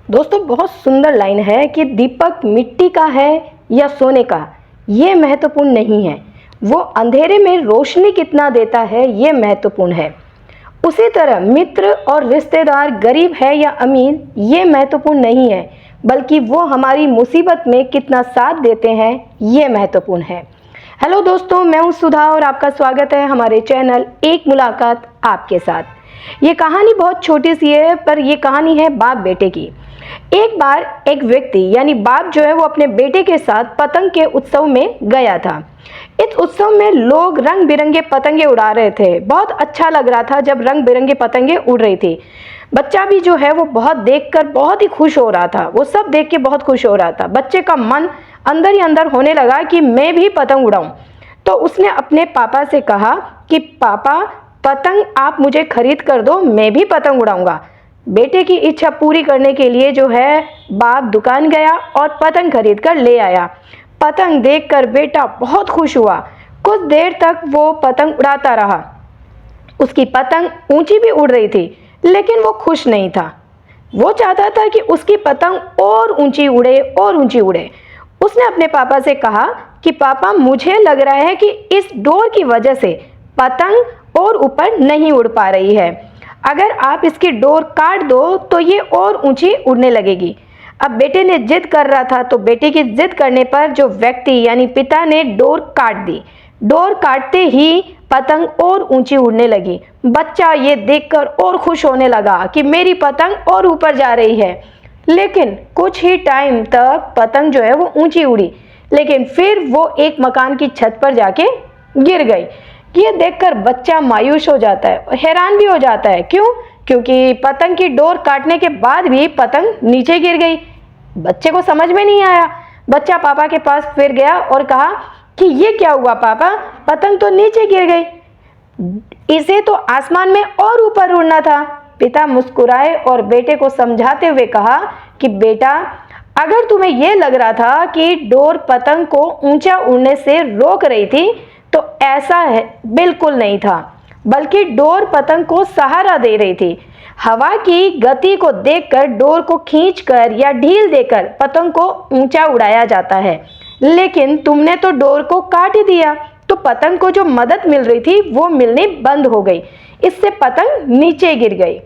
दोस्तों बहुत सुंदर लाइन है कि दीपक मिट्टी का है या सोने का, ये महत्वपूर्ण नहीं है। वो अंधेरे में रोशनी कितना देता है ये महत्वपूर्ण है। उसी तरह मित्र और रिश्तेदार गरीब है या अमीर ये महत्वपूर्ण नहीं है, बल्कि वो हमारी मुसीबत में कितना साथ देते हैं ये महत्वपूर्ण है। हेलो दोस्तों, मैं हूं सुधा और आपका स्वागत है हमारे चैनल एक मुलाकात आपके साथ। ये कहानी बहुत छोटी सी है, पर ये कहानी है बाप बेटे की। एक बार एक व्यक्ति यानी बाप जो है वो अपने बेटे के साथ पतंग के उत्सव में गया था। इस उत्सव में लोग रंग बिरंगे पतंगे उड़ा रहे थे। बहुत अच्छा लग रहा था जब रंग बिरंगे पतंगे उड़ रही थी। बच्चा भी जो है वो बहुत देखकर बहुत ही खुश हो रहा था। वो सब देख के बहुत खुश हो रहा था। बच्चे का मन अंदर ही अंदर होने लगा कि मैं भी पतंग उड़ाऊं। तो उसने अपने पापा से कहा कि पापा, पतंग आप मुझे खरीद कर दो, मैं भी पतंग उड़ाऊंगा। बेटे की इच्छा पूरी करने के लिए जो है बाप दुकान गया और पतंग खरीद कर ले आया। पतंग देखकर बेटा बहुत खुश हुआ। कुछ देर तक वो पतंग उड़ाता रहा। उसकी पतंग ऊंची भी उड़ रही थी, लेकिन वो खुश नहीं था। वो चाहता था कि उसकी पतंग और ऊंची उड़े और ऊंची उड़े। उसने अपने पापा से कहा कि पापा, मुझे लग रहा है कि इस डोर की वजह से पतंग और ऊपर नहीं उड़ पा रही है। अगर आप इसकी डोर काट दो तो ये और ऊंची उड़ने लगेगी। अब बेटे ने जिद कर रहा था, तो बेटे की जिद करने पर जो व्यक्ति यानी पिता ने डोर काट दी। डोर काटते ही पतंग और ऊंची उड़ने लगी। बच्चा ये देखकर और खुश होने लगा कि मेरी पतंग और ऊपर जा रही है। लेकिन कुछ ही टाइम तक पतंग जो है वो ऊंची उड़ी, लेकिन फिर वो एक मकान की छत पर जाके गिर गई। ये देखकर बच्चा मायूस हो जाता है और हैरान भी हो जाता है। क्यों? क्योंकि पतंग की डोर काटने के बाद भी पतंग नीचे गिर गई। बच्चे को समझ में नहीं आया। बच्चा पापा के पास फिर गया और कहा कि ये क्या हुआ पापा, पतंग तो नीचे गिर गई, इसे तो आसमान में और ऊपर उड़ना था। पिता मुस्कुराए और बेटे को समझाते हुए कहा कि बेटा, अगर तुम्हें यह लग रहा था कि डोर पतंग को ऊंचा उड़ने से रोक रही थी, तो ऐसा है बिल्कुल नहीं था, बल्कि डोर पतंग को सहारा दे रही थी। हवा की गति को देखकर डोर को खींचकर या ढील देकर पतंग को ऊंचा उड़ाया जाता है, लेकिन तुमने तो डोर को काट ही दिया, तो पतंग को जो मदद मिल रही थी वो मिलनी बंद हो गई। इससे पतंग नीचे गिर गई।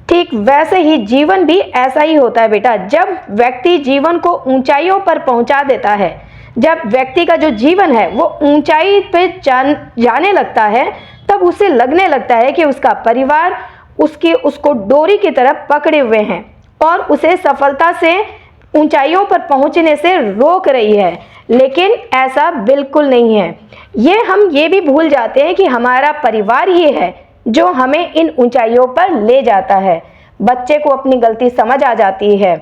ठीक वैसे ही जीवन भी ऐसा ही होता है बेटा। जब व्यक्ति जीवन को ऊंचाइयों पर पहुंचा देता है, जब व्यक्ति का जो जीवन है वो ऊंचाई पे जाने लगता है, तब उसे लगने लगता है कि उसका परिवार उसको डोरी की तरफ पकड़े हुए हैं और उसे सफलता से ऊंचाइयों पर पहुंचने से रोक रही है। लेकिन ऐसा बिल्कुल नहीं है। हम ये भी भूल जाते हैं कि हमारा परिवार ही है जो हमें इन ऊंचाइयों पर ले जाता है। बच्चे को अपनी गलती समझ आ जाती है।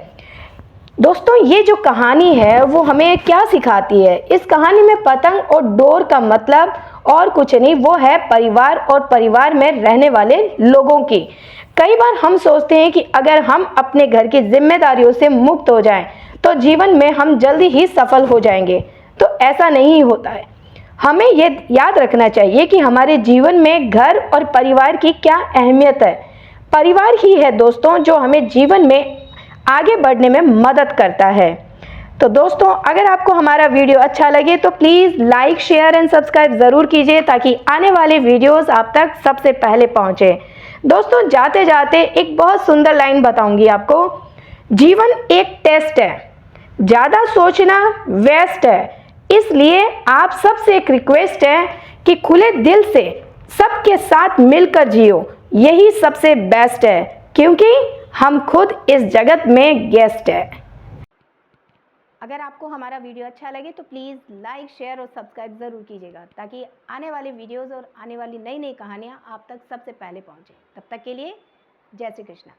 दोस्तों, ये जो कहानी है वो हमें क्या सिखाती है? इस कहानी में पतंग और डोर का मतलब और कुछ नहीं, वो है परिवार और परिवार में रहने वाले लोगों की। कई बार हम सोचते हैं कि अगर हम अपने घर की जिम्मेदारियों से मुक्त हो जाएं, तो जीवन में हम जल्दी ही सफल हो जाएंगे। तो ऐसा नहीं होता है। हमें ये याद रखना चाहिए कि हमारे जीवन में घर और परिवार की क्या अहमियत है। परिवार ही है दोस्तों जो हमें जीवन में आगे बढ़ने में मदद करता है। तो दोस्तों, अगर आपको हमारा वीडियो अच्छा लगे तो please like, share and subscribe ज़रूर कीजिए, ताकि आने वाले वीडियोस आप तक सबसे पहले पहुंचे। दोस्तों, जाते जाते एक बहुत सुंदर लाइन बताऊंगी आपको। जीवन एक टेस्ट है, ज़्यादा सोचना वेस्ट है। इसलिए आप सबसे एक रिक्वेस्ट है कि खुले दिल से सबके साथ मिलकर जियो। यही सबसे बेस्ट है, क्योंकि हम खुद इस जगत में गेस्ट है। अगर आपको हमारा वीडियो अच्छा लगे तो प्लीज़ लाइक, शेयर और सब्सक्राइब ज़रूर कीजिएगा, ताकि आने वाले वीडियोस और आने वाली नई नई कहानियाँ आप तक सबसे पहले पहुँचे। तब तक के लिए जय श्री कृष्णा।